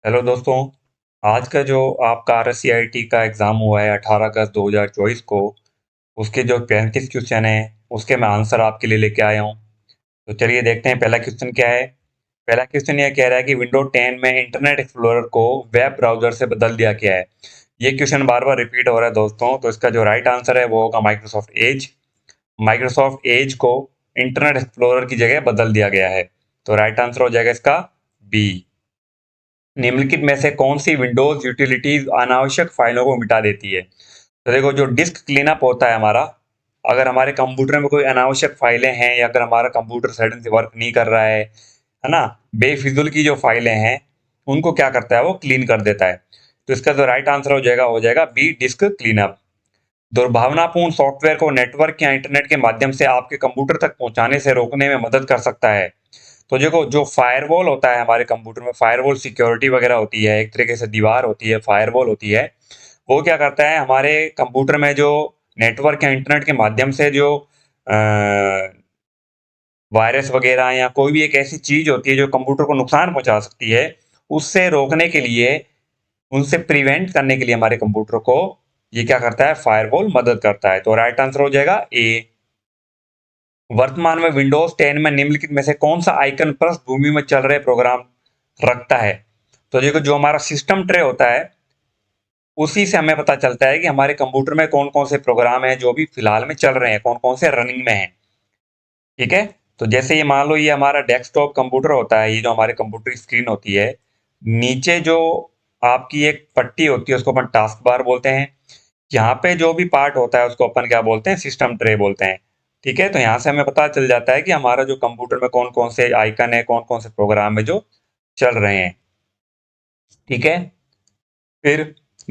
Hello दोस्तों। आज का जो आपका RSCIT का एग्ज़ाम हुआ है 18 अगस्त 2024 को, उसके जो 35 क्वेश्चन हैं, उसके मैं आंसर आपके लिए लेके आया हूँ। तो चलिए देखते हैं पहला क्वेश्चन क्या है। पहला क्वेश्चन ये कह रहा है कि विंडो 10 में इंटरनेट एक्सप्लोरर को वेब ब्राउज़र से बदल दिया गया है। ये क्वेश्चन बार-बार रिपीट हो रहा है दोस्तों, तो इसका जो राइट आंसर है वो होगा माइक्रोसॉफ्ट एज। माइक्रोसॉफ्ट एज को इंटरनेट एक्सप्लोरर की जगह बदल दिया गया है। तो राइट आंसर हो जाएगा इसका बी। निम्नलिखित में से कौन सी विंडोज यूटिलिटीज अनावश्यक फाइलों को मिटा देती है? तो देखो, जो डिस्क क्लीनअप होता है हमारा, अगर हमारे कंप्यूटर में कोई अनावश्यक फाइलें हैं या अगर हमारा कंप्यूटर सडन से वर्क नहीं कर रहा है ना, बेफिजुल की जो फाइलें हैं, उनको क्या करता है, वो क्लीन कर देता है। तो इसका जो राइट आंसर हो जाएगा बी, डिस्क क्लीनअप। दुर्भावनापूर्ण सॉफ्टवेयर को नेटवर्क या इंटरनेट के माध्यम से आपके कंप्यूटर तक पहुंचाने से रोकने में मदद कर सकता है। तो देखो, जो फायरवॉल होता है हमारे कंप्यूटर में, फायरवॉल सिक्योरिटी वगैरह होती है, एक तरीके से दीवार होती है, फायरवॉल होती है। वो क्या करता है, हमारे कंप्यूटर में जो नेटवर्क या इंटरनेट के माध्यम से जो वायरस वगैरह या कोई भी एक ऐसी चीज होती है जो कंप्यूटर को नुकसान पहुंचा सकती है, उससे रोकने के लिए, उनसे प्रिवेंट करने के लिए हमारे कंप्यूटर को ये क्या करता है, फायरवॉल मदद करता है। तो राइट आंसर हो जाएगा ए। वर्तमान में विंडोज 10 में निम्नलिखित में से कौन सा आइकन पृष्ठभूमि में चल रहे प्रोग्राम रखता है? तो देखो, जो हमारा सिस्टम ट्रे होता है, उसी से हमें पता चलता है कि हमारे कंप्यूटर में कौन कौन से प्रोग्राम हैं जो भी फिलहाल में चल रहे हैं, कौन कौन से रनिंग में हैं। ठीक है। तो जैसे ये मान लो, ये हमारा डेस्कटॉप कंप्यूटर होता है, ये जो हमारे कंप्यूटर की स्क्रीन होती है, नीचे जो आपकी एक पट्टी होती है उसको अपन टास्क बार बोलते हैं। यहाँ पे जो भी पार्ट होता है उसको अपन क्या बोलते हैं, सिस्टम ट्रे बोलते हैं। ठीक है। तो यहाँ से हमें पता चल जाता है कि हमारा जो कंप्यूटर में कौन कौन से आइकन है, कौन कौन से प्रोग्राम है जो चल रहे हैं। ठीक है। फिर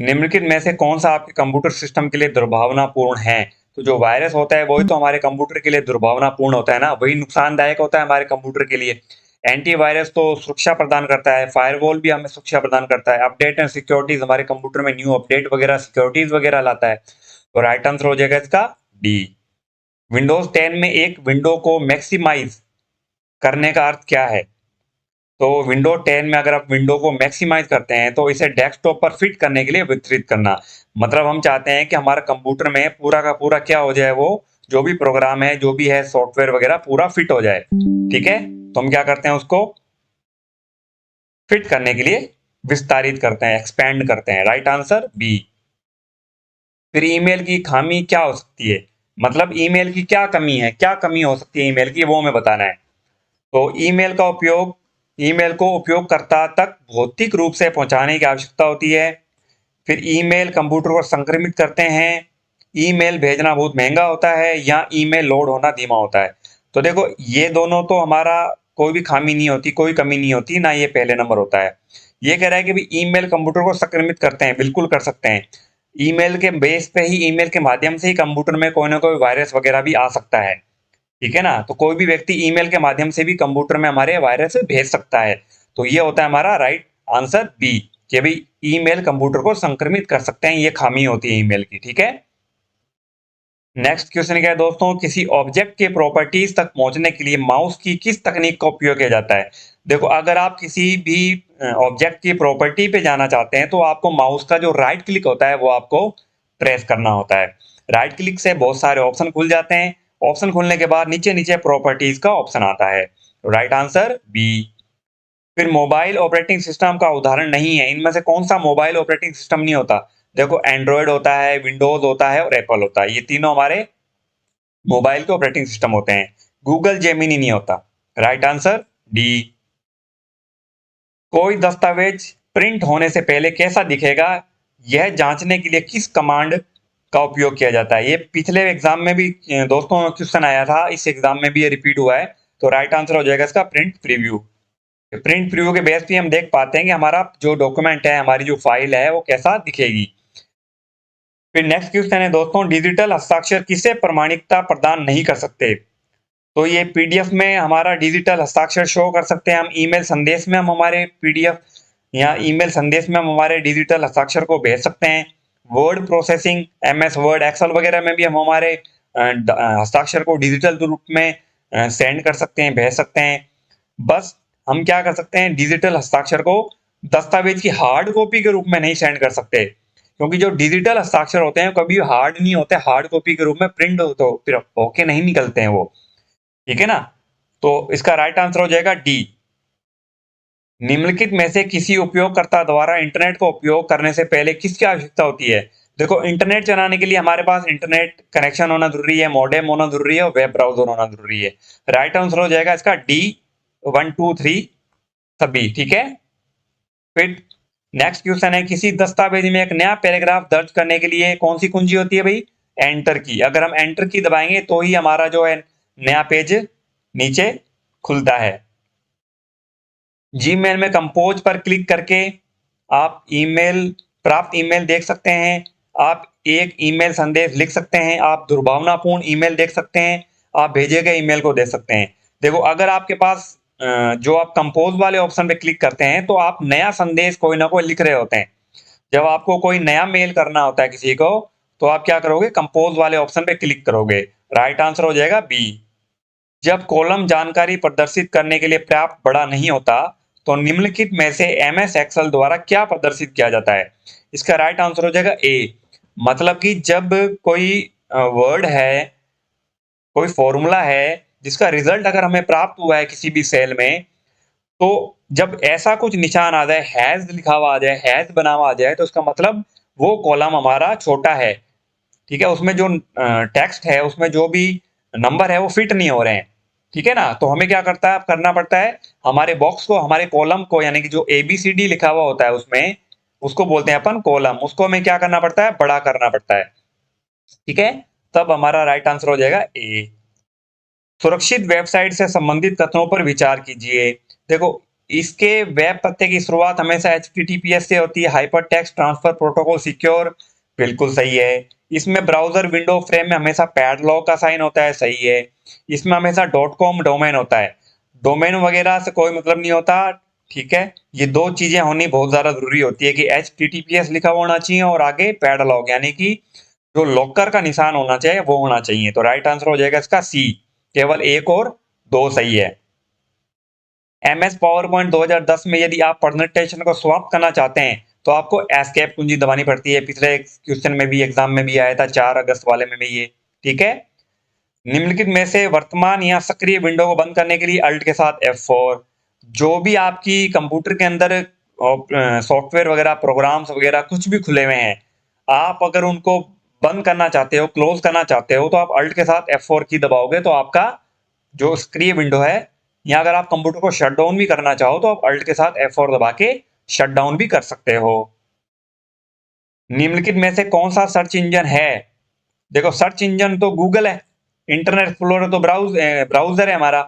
निम्नलिखित में से कौन सा आपके कंप्यूटर सिस्टम के लिए दुर्भावनापूर्ण है? तो जो वायरस होता है वही तो हमारे कंप्यूटर के लिए दुर्भावनापूर्ण होता है ना, वही नुकसानदायक होता है हमारे कंप्यूटर के लिए। एंटीवायरस तो सुरक्षा प्रदान करता है, फायरवॉल भी हमें सुरक्षा प्रदान करता है, अपडेट एंड सिक्योरिटीज हमारे कंप्यूटर में न्यू अपडेट वगैरह, सिक्योरिटीज वगैरह लाता है। तो राइट आंसर हो जाएगा इसका डी। विंडोज 10 में एक विंडो को मैक्सिमाइज करने का अर्थ क्या है? तो विंडो 10 में अगर आप विंडो को मैक्सिमाइज करते हैं तो इसे डेस्कटॉप पर फिट करने के लिए वितरित करना। मतलब हम चाहते हैं कि हमारा कंप्यूटर में पूरा का पूरा क्या हो जाए, वो जो भी प्रोग्राम है, जो भी है सॉफ्टवेयर वगैरह, पूरा फिट हो जाए। ठीक है। तो हम क्या करते हैं, उसको फिट करने के लिए विस्तारित करते हैं, एक्सपेंड करते हैं। Right answer B. फिर ईमेल की खामी क्या हो सकती है? मतलब ईमेल की क्या कमी है, क्या कमी हो सकती है ईमेल की, वो हमें बताना है। तो ईमेल को उपयोगकर्ता तक भौतिक रूप से पहुंचाने की आवश्यकता होती है। फिर ईमेल कंप्यूटर को संक्रमित करते हैं। ईमेल भेजना बहुत महंगा होता है, या ईमेल लोड होना धीमा होता है। तो देखो, ये दोनों तो हमारा कोई भी खामी नहीं होती, कोई कमी नहीं होती ना, ये पहले नंबर होता है। ये कह रहा है कि भी ईमेल कंप्यूटर को संक्रमित करते हैं, बिल्कुल कर सकते हैं। ईमेल के बेस पे ही, ईमेल के माध्यम से ही कंप्यूटर में कोई ना कोई वायरस वगैरह भी आ सकता है। ठीक है ना। तो कोई भी व्यक्ति ईमेल के माध्यम से भी कंप्यूटर में हमारे वायरस भेज सकता है। तो ये होता है हमारा राइट आंसर बी, कि भाई ईमेल कंप्यूटर को संक्रमित कर सकते हैं, ये खामी होती है ईमेल की। ठीक है। नेक्स्ट क्वेश्चन क्या है दोस्तों, किसी ऑब्जेक्ट के प्रॉपर्टीज तक पहुंचने के लिए माउस की किस तकनीक का उपयोग किया जाता है? देखो, अगर आप किसी भी ऑब्जेक्ट की प्रॉपर्टी पे जाना चाहते हैं तो आपको माउस का जो राइट क्लिक होता है वो आपको प्रेस करना होता है। राइट क्लिक से बहुत सारे ऑप्शन खुल जाते हैं। ऑप्शन खुलने के बाद नीचे नीचे प्रॉपर्टीज का ऑप्शन आता है। Right answer B. फिर मोबाइल ऑपरेटिंग सिस्टम का उदाहरण नहीं है, इनमें से कौन सा मोबाइल ऑपरेटिंग सिस्टम नहीं होता? देखो, एंड्रॉयड होता है, विंडोज होता है और एप्पल होता है, ये तीनों हमारे मोबाइल के ऑपरेटिंग सिस्टम होते हैं। गूगल जेमिनी नहीं होता। Right answer D. कोई दस्तावेज प्रिंट होने से पहले कैसा दिखेगा, यह जांचने के लिए किस कमांड का उपयोग किया जाता है? ये पिछले एग्जाम में भी दोस्तों क्वेश्चन आया था, इस एग्जाम में भी ये रिपीट हुआ है। तो राइट आंसर हो जाएगा इसका प्रिंट प्रीव्यू। प्रिंट प्रीव्यू के बेस पे हम देख पाते हैं कि हमारा जो डॉक्यूमेंट है, हमारी जो फाइल है, वो कैसा दिखेगी। फिर नेक्स्ट क्वेश्चन है दोस्तों, डिजिटल हस्ताक्षर किसे प्रमाणिकता प्रदान नहीं कर सकते? तो ये पीडीएफ में हमारा डिजिटल हस्ताक्षर शो कर सकते हैं, हम ईमेल संदेश में हम हमारे पीडीएफ या ईमेल संदेश में हम हमारे डिजिटल हस्ताक्षर को भेज सकते हैं। Word processing, MS Word, Excel वगैरह में भी हम हमारे हस्ताक्षर को डिजिटल रूप में सेंड कर सकते हैं, भेज सकते हैं। बस हम क्या कर सकते हैं, डिजिटल हस्ताक्षर को दस्तावेज की हार्ड कॉपी के रूप में नहीं सेंड कर सकते, क्योंकि जो डिजिटल हस्ताक्षर होते हैं कभी हार्ड नहीं होते, हार्ड कॉपी के रूप में प्रिंट तो फिर होके नहीं निकलते हैं वो। ठीक है ना? तो इसका राइट आंसर हो जाएगा डी। निम्नलिखित में से किसी उपयोगकर्ता द्वारा इंटरनेट का उपयोग करने से पहले किसकी आवश्यकता होती है? देखो, इंटरनेट चलाने के लिए हमारे पास इंटरनेट कनेक्शन होना जरूरी है, मॉडेम होना जरूरी है और वेब ब्राउजर होना जरूरी है। राइट आंसर हो जाएगा इसका डी, 1 2 3 सभी। ठीक है। फिर नेक्स्ट क्वेश्चन है, किसी दस्तावेज में एक नया पैराग्राफ दर्ज करने के लिए कौन सी कुंजी होती है भाई? एंटर की। अगर हम एंटर की दबाएंगे तो ही हमारा जो है नया पेज नीचे खुलता है। जीमेल में कंपोज पर क्लिक करके आप प्राप्त ईमेल देख सकते हैं। आप एक ईमेल संदेश लिख सकते हैं। आप दुर्भावनापूर्ण ईमेल देख सकते हैं। आप भेजे गए ईमेल को देख सकते हैं। देखो, अगर आपके पास जो आप कंपोज वाले ऑप्शन पे क्लिक करते हैं तो आप नया संदेश कोई ना कोई लिख रहे होते हैं। जब आपको कोई नया मेल करना होता है किसी को, तो आप क्या करोगे? कंपोज वाले ऑप्शन पे क्लिक करोगे। राइट आंसर हो जाएगा बी। जब कॉलम जानकारी प्रदर्शित करने के लिए पर्याप्त बड़ा नहीं होता, तो निम्नलिखित में से एमएस एक्सेल द्वारा क्या प्रदर्शित किया जाता है? इसका राइट आंसर हो जाएगा ए। मतलब कि जब कोई वर्ड है, कोई फॉर्मूला है जिसका रिजल्ट अगर हमें प्राप्त हुआ है किसी भी सेल में, तो जब ऐसा कुछ निशान आ जाए, हैज लिखा हुआ आ जाए, हैज बना हुआ आ जाए, तो उसका मतलब वो कॉलम हमारा छोटा है। ठीक है, उसमें जो टेक्स्ट है, उसमें जो भी नंबर है वो फिट नहीं हो रहे हैं। ठीक है ना? तो हमें क्या करना पड़ता है, हमारे बॉक्स को, हमारे कॉलम को, यानी कि जो ABCD लिखा हुआ होता है उसमें, उसको बोलते हैं अपन कॉलम, उसको हमें क्या करना पड़ता है? बड़ा करना पड़ता है। ठीक है, तब हमारा राइट आंसर हो जाएगा ए। सुरक्षित वेबसाइट से संबंधित कथनों पर विचार कीजिए। देखो, इसके वेब पते की शुरुआत हमेशा HTTPS से होती है, hyper text transfer protocol secure. बिल्कुल सही है। इसमें ब्राउजर विंडो फ्रेम में हमेशा पैडलॉक का साइन होता है। सही है। इसमें हमेशा .com डोमेन होता है। डोमेन वगैरह से कोई मतलब नहीं होता। ठीक है, ये दो चीजें होनी बहुत ज्यादा जरूरी होती है कि HTTPS लिखा हुआ होना चाहिए और आगे पैडलॉक, यानी कि जो लॉकर का निशान होना चाहिए वो होना चाहिए। तो राइट आंसर हो जाएगा इसका सी। केवल एक और दो सही है। MS पावर पॉइंट 2010 में यदि आप प्रेजेंटेशन को समाप्त करना चाहते हैं तो आपको एस्केप कुंजी दबानी पड़ती है। पिछले क्वेश्चन में भी, एग्जाम में भी आया था, 4 अगस्त वाले में भी ये। ठीक है। निम्नलिखित में से वर्तमान या सक्रिय विंडो को बंद करने के लिए अल्ट के साथ F4। जो भी आपकी कंप्यूटर के अंदर सॉफ्टवेयर वगैरह, प्रोग्राम्स वगैरह कुछ भी खुले हुए हैं, आप अगर उनको बंद करना चाहते हो, क्लोज करना चाहते हो, तो आप अल्ट के साथ F4 की दबाओगे तो आपका जो सक्रिय विंडो है, या अगर आप कंप्यूटर को शट डाउन भी करना चाहो तो आप अल्ट के साथ F4 दबा के शट डाउन भी कर सकते हो। निम्नलिखित में से कौन सा सर्च इंजन है? देखो, सर्च इंजन तो गूगल है, इंटरनेट एक्सप्लोरर तो ब्राउजर है हमारा,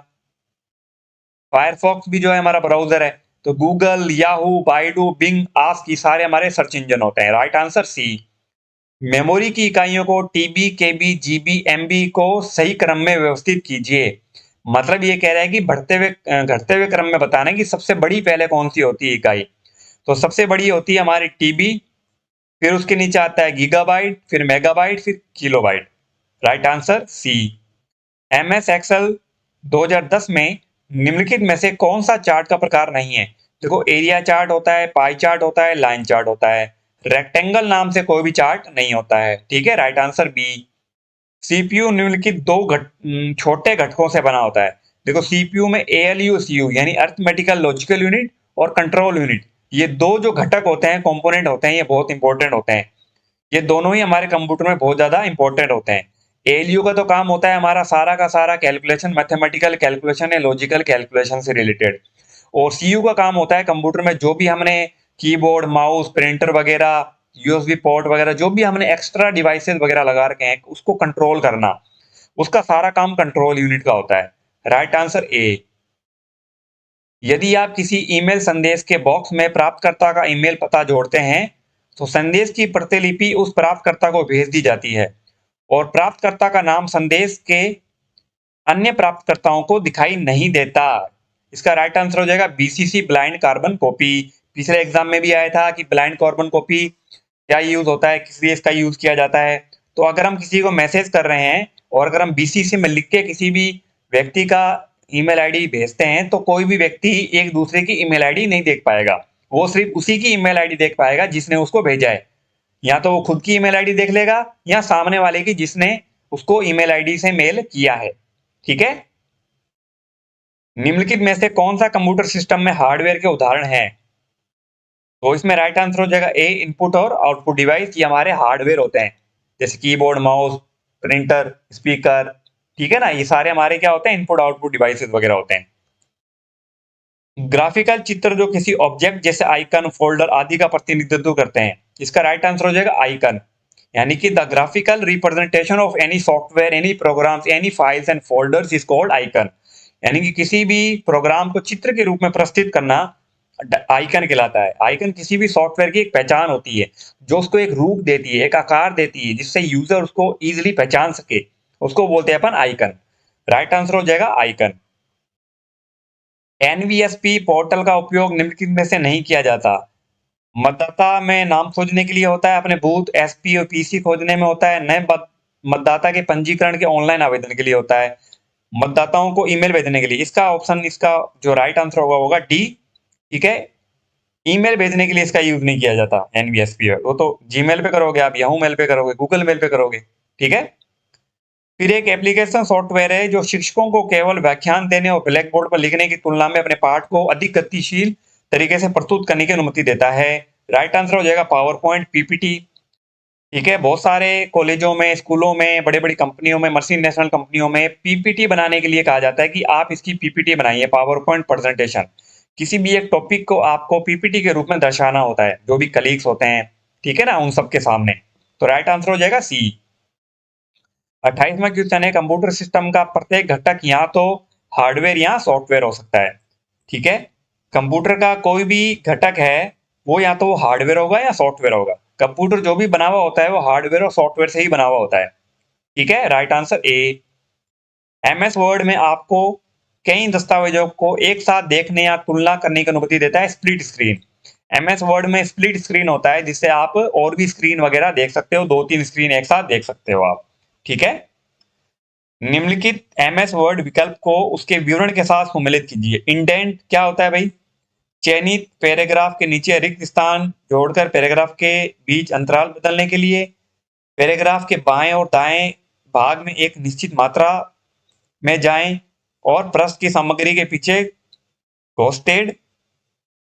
फायरफॉक्स भी जो है हमारा ब्राउजर है। तो Google, Yahoo, Baidu, Bing, Ask, ये सारे हमारे सर्च इंजन होते हैं। राइट आंसर सी। मेमोरी की इकाइयों को TB, KB, GB, MB को सही क्रम में व्यवस्थित कीजिए। मतलब ये कह रहा है कि बढ़ते हुए घटते हुए क्रम में बताना है कि सबसे बड़ी पहले कौन सी होती है इकाई। तो सबसे बड़ी होती है हमारी TB, फिर उसके नीचे आता है गीगाबाइट, फिर मेगाबाइट, फिर kilobyte. Right answer C. MS Excel 2010 में निम्नलिखित में से कौन सा चार्ट का प्रकार नहीं है? देखो, एरिया चार्ट होता है, पाई चार्ट होता है, लाइन चार्ट होता है। रेक्टेंगल नाम से कोई भी चार्ट नहीं होता है। ठीक है, राइट आंसर बी। CPU निम्नलिखित दो छोटे घटकों से बना होता है। देखो, CPU में ALU, CU यानी अर्थमेटिकल लॉजिकल यूनिट और कंट्रोल यूनिट, ये दो जो घटक होते हैं, कंपोनेंट होते हैं, ये बहुत इंपॉर्टेंट होते हैं। ये दोनों ही हमारे कंप्यूटर में बहुत ज्यादा इंपॉर्टेंट होते हैं। ALU का तो काम होता है हमारा सारा का सारा कैलकुलेशन, मैथमेटिकल कैलकुलेशन है, लॉजिकल कैलकुलेशन से रिलेटेड। और CU का काम होता है कंप्यूटर में जो भी हमने कीबोर्ड, माउस, प्रिंटर वगैरह, USB पोर्ट वगैरह, जो भी हमने एक्स्ट्रा डिवाइसेस वगैरह लगा रखे हैं, उसको कंट्रोल करना, उसका सारा काम कंट्रोल यूनिट का होता है। Right answer A. यदि आप किसी ईमेल संदेश के बॉक्स में प्राप्तकर्ता का ईमेल पता जोड़ते हैं, तो संदेश की प्रतिलिपि उस प्राप्तकर्ता को भेज दी जाती है और प्राप्तकर्ता का नाम संदेश के अन्य प्राप्तकर्ताओं को दिखाई नहीं देता। इसका राइट आंसर हो जाएगा BCC, ब्लाइंड कार्बन कॉपी। पिछले एग्जाम में भी आया था कि ब्लाइंड कार्बन कॉपी क्या यूज होता है, किस लिए इसका यूज किया जाता है। तो अगर हम किसी को मैसेज कर रहे हैं और अगर हम BCC में लिख के किसी भी व्यक्ति का ईमेल आईडी भेजते हैं, तो कोई भी व्यक्ति एक दूसरे की ईमेल आईडी नहीं देख पाएगा। वो सिर्फ उसी की ईमेल आईडी देख पाएगा जिसने उसको भेजा है। या तो वो खुद की ईमेल आईडी देख लेगा या सामने वाले की जिसने उसको ईमेल आईडी से मेल किया है। ठीक है। निम्नलिखित में से कौन सा कंप्यूटर सिस्टम में हार्डवेयर के उदाहरण है? तो इसमें राइट आंसर हो जाएगा ए, इनपुट और आउटपुट डिवाइस। ये हमारे हार्डवेयर होते हैं, जैसे कीबोर्ड, माउस, प्रिंटर, स्पीकर। ठीक है ना, ये सारे हमारे क्या होते हैं, इनपुट आउटपुट डिवाइसेस वगैरह होते हैं। ग्राफिकल चित्र जो किसी ऑब्जेक्ट जैसे आइकन, फोल्डर आदि का प्रतिनिधित्व करते हैं, इसका राइट आंसर हो जाएगा आइकन। यानी कि the graphical representation of any software, any programs, any files and folders is called icon. यानी कि किसी भी प्रोग्राम को चित्र के रूप में प्रस्तुत करना आइकन कहलाता है। आइकन किसी भी सॉफ्टवेयर की एक पहचान होती है, जो उसको एक रूप देती है, एक आकार देती है, जिससे यूजर उसको इजीली पहचान सके, उसको बोलते हैं अपन आइकन। राइट आंसर हो जाएगा आइकन। एनवीएसपी पोर्टल का उपयोग निम्नलिखित में से नहीं किया जाता। मतदाता में नाम खोजने के लिए होता है, अपने बूथ, एसपी और पीसी खोजने में होता है, नए मतदाता के पंजीकरण के ऑनलाइन आवेदन के लिए होता है, मतदाताओं को ईमेल भेजने के लिए। इसका ऑप्शन, इसका जो राइट आंसर होगा डी। ठीक है, ईमेल भेजने के लिए इसका यूज नहीं किया जाता एनवीएसपी। वो तो जीमेल पे करोगे आप, याहू मेल पे करोगे, गूगल मेल पे करोगे। ठीक है। फिर एक एप्लीकेशन सॉफ्टवेयर है जो शिक्षकों को केवल व्याख्यान देने और ब्लैक बोर्ड पर लिखने की तुलना में अपने पाठ को अधिक गतिशील तरीके से प्रस्तुत करने की अनुमति देता है। राइट आंसर हो जाएगा पावर पॉइंट, पीपीटी। ठीक है, बहुत सारे कॉलेजों में, स्कूलों में, बड़ी बड़ी कंपनियों में, मल्टीनेशनल कंपनियों में पीपीटी बनाने के लिए कहा जाता है कि आप इसकी पीपीटी बनाइए, पावर पॉइंट प्रेजेंटेशन। किसी भी एक टॉपिक को आपको पीपीटी के रूप में दर्शाना होता है, जो भी कलीग्स होते हैं, ठीक है ना, उन सबके सामने। तो राइट आंसर हो जाएगा सी। 28वां क्वेश्चन है, कंप्यूटर सिस्टम का प्रत्येक घटक या तो हार्डवेयर या सॉफ्टवेयर हो सकता है। ठीक है, कंप्यूटर का कोई भी घटक है वो या तो हार्डवेयर होगा या सॉफ्टवेयर होगा। कंप्यूटर जो भी बना हुआ होता है वो हार्डवेयर और सॉफ्टवेयर से ही बना हुआ होता है। ठीक है, right answer A. MS word में आपको कई दस्तावेजों को एक साथ देखने या तुलना करने की अनुमति देता है स्प्लिट स्क्रीन। एमएस वर्ड में स्प्लिट स्क्रीन होता है, जिससे आप और भी स्क्रीन वगैरह देख सकते हो, 2-3 स्क्रीन एक साथ देख सकते हो आप। ठीक है। निम्नलिखित एमएस वर्ड विकल्प को उसके विवरण के साथ सम्मिलित कीजिए। इंडेंट क्या होता है भाई? चयनित पैराग्राफ के नीचे रिक्त स्थान जोड़कर पैराग्राफ के बीच अंतराल बदलने के लिए, पैराग्राफ के बाएं और दाएं भाग में एक निश्चित मात्रा में जाएं और पृष्ठ की सामग्री के पीछे घोस्टेड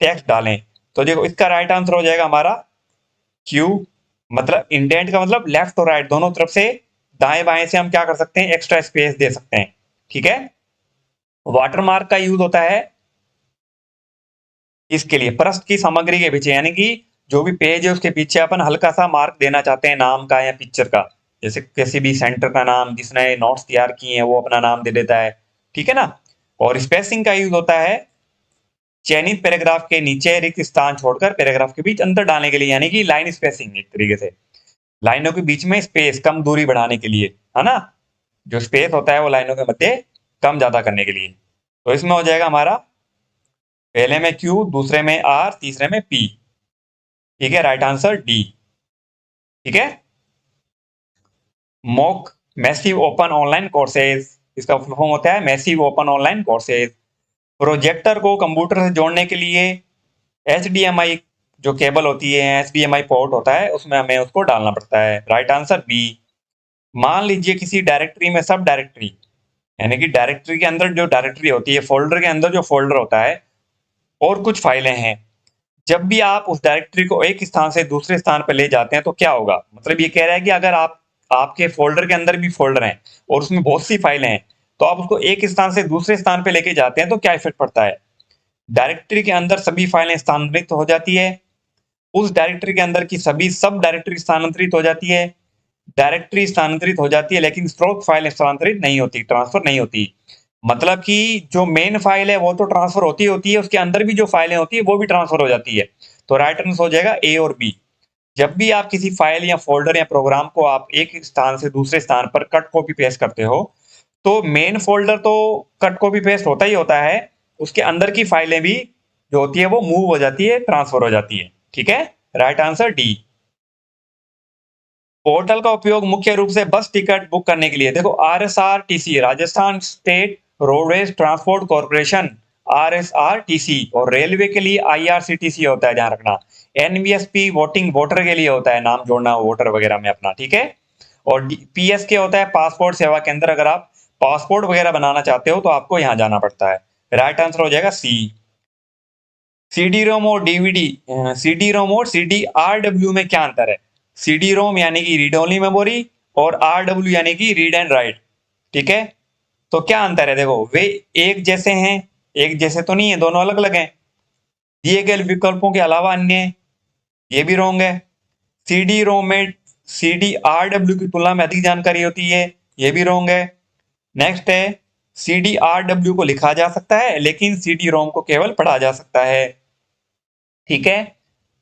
टेक्स्ट डालें। तो देखो, इसका राइट आंसर हो जाएगा हमारा क्यू। मतलब इंडेंट का मतलब लेफ्ट और राइट दोनों तरफ से, दाएं बाएं से हम क्या कर सकते हैं, एक्स्ट्रा स्पेस दे सकते हैं। ठीक है। वाटरमार्क का यूज होता है इसके लिए पृष्ठ की सामग्री के पीछे, यानी कि जो भी पेज है उसके पीछे अपन हल्का सा मार्क देना चाहते हैं नाम का या पिक्चर का, जैसे किसी भी सेंटर का नाम, जिसने नोट्स तैयार किए हैं वो अपना नाम दे देता है। ठीक है ना। और स्पेसिंग का यूज होता है चयनित पैराग्राफ के नीचे रिक्त स्थान छोड़कर पैराग्राफ के बीच अंतर डालने के लिए, यानी कि लाइन स्पेसिंग, एक तरीके से लाइनों के बीच में स्पेस, कम दूरी बढ़ाने के लिए, है ना। जो स्पेस होता है वो लाइनों के मध्य कम ज्यादा करने के लिए। तो इसमें हो जाएगा हमारा पहले में क्यू, दूसरे में आर, तीसरे में पी। ठीक है, राइट आंसर डी। ठीक है। Mock massive open online courses, इसका फुल फॉर्म होता है massive open online courses. Projector को कंप्यूटर से जोड़ने के लिए एचडीएमआई जो केबल होती है, एचडीएमआई पोर्ट होता है, उसमें हमें उसको डालना पड़ता है। Right answer B. मान लीजिए किसी डायरेक्टरी में सब डायरेक्टरी, यानी कि डायरेक्टरी के अंदर जो डायरेक्टरी होती है, फोल्डर के अंदर जो फोल्डर होता है, और कुछ फाइलें हैं। जब भी आप उस डायरेक्टरी को एक स्थान से दूसरे स्थान पर ले जाते हैं तो क्या होगा? मतलब ये कह रहा है कि अगर आप, आपके फोल्डर के अंदर भी फोल्डर हैं और उसमें बहुत सी फाइलें हैं, तो आप उसको एक स्थान से दूसरे स्थान पे लेके जाते हैं तो क्या इफेक्ट पड़ता है? डायरेक्टरी के अंदर सभी फाइलें स्थानांतरित हो जाती है, उस डायरेक्टरी के अंदर की सभी सब डायरेक्टरी स्थानांतरित हो जाती है, डायरेक्टरी स्थानांतरित हो जाती है, लेकिन स्रोत फाइल स्थानांतरित नहीं होती, ट्रांसफर नहीं होती। मतलब कि जो मेन फाइल है वो तो ट्रांसफर होती है, उसके अंदर भी जो फाइलें होती है वो भी ट्रांसफर हो जाती है। तो राइट आंसर हो जाएगा ए और बी। जब भी आप किसी फाइल या फोल्डर या प्रोग्राम को आप एक स्थान से दूसरे स्थान पर कट कॉपी पेस्ट करते हो, तो मेन फोल्डर तो कट कॉपी पेस्ट होता ही होता है, उसके अंदर की फाइलें भी जो होती है वो मूव हो जाती है, ट्रांसफर हो जाती है। ठीक है, राइट आंसर डी। पोर्टल का उपयोग मुख्य रूप से बस टिकट बुक करने के लिए, देखो RSRTC, Rajasthan state roadways transport corporation, RSRTC, और रेलवे के लिए IRCTC होता है, ध्यान रखना। NVSP वोटिंग वोटर के लिए होता है, नाम जोड़ना वोटर वगैरह में अपना, ठीक है। और PSK होता है पासपोर्ट सेवा केंद्र, अगर आप पासपोर्ट वगैरह बनाना चाहते हो तो आपको यहाँ जाना पड़ता है। राइट आंसर हो जाएगा सी। CD रोम और DVD, CD रोम और CDRW में क्या अंतर है? CD रोम यानी कि रीड ओनली मेमोरी, और RW यानी कि रीड एंड राइट, ठीक है। तो क्या अंतर है? देखो, वे एक जैसे हैं, एक जैसे तो नहीं है, दोनों अलग अलग हैं। दिए गए विकल्पों के अलावा अन्य हैं, ये भी रॉन्ग है। CD रोम में CDRW की तुलना में अधिक जानकारी होती है, ये भी रॉन्ग है। नेक्स्ट है, CDRW को लिखा जा सकता है लेकिन CD रोम को केवल पढ़ा जा सकता है, ठीक है।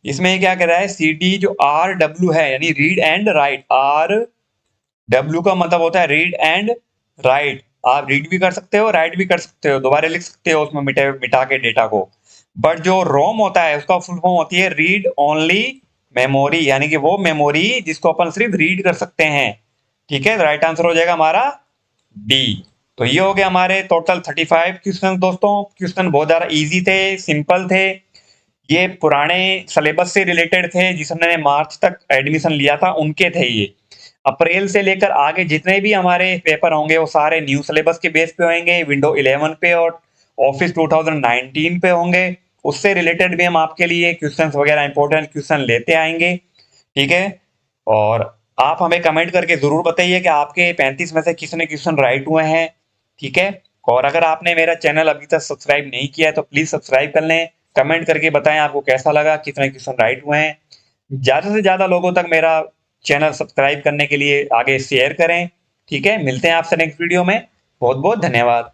इसमें क्या कह रहा है, CD जो RW है यानी रीड एंड राइट, RW का मतलब होता है रीड एंड राइट। आप रीड भी कर सकते हो, राइट भी कर सकते हो, दोबारा लिख सकते हो उसमें मिटा के डेटा को। बट जो रोम होता है उसका फुल फॉर्म होती है रीड ओनली मेमोरी, यानी कि वो मेमोरी जिसको अपन सिर्फ रीड कर सकते हैं, ठीक है। राइट आंसर हो जाएगा हमारा डी। तो ये हो गया हमारे टोटल 35 क्वेश्चन दोस्तों। क्वेश्चन बहुत ज्यादा इजी थे, सिंपल थे, ये पुराने सिलेबस से रिलेटेड थे, जिसने मार्च तक एडमिशन लिया था उनके थे ये। अप्रैल से लेकर आगे जितने भी हमारे पेपर होंगे वो सारे न्यू सिलेबस के बेस पे होंगे, विंडो 11 पे और ऑफिस 2019 पे होंगे। उससे रिलेटेड भी हम आपके लिए क्वेश्चंस वगैरह इंपॉर्टेंट क्वेश्चन लेते आएंगे, ठीक है। और आप हमें कमेंट करके जरूर बताइए कि आपके 35 में से कितने क्वेश्चन राइट हुए हैं, ठीक है। और अगर आपने मेरा चैनल अभी तक सब्सक्राइब नहीं किया है तो प्लीज सब्सक्राइब कर लें। कमेंट करके बताएं आपको कैसा लगा, कितने क्वेश्चन राइट हुए हैं। ज्यादा से ज्यादा लोगों तक मेरा चैनल सब्सक्राइब करने के लिए आगे शेयर करें, ठीक है। मिलते हैं आपसे नेक्स्ट वीडियो में। बहुत बहुत धन्यवाद।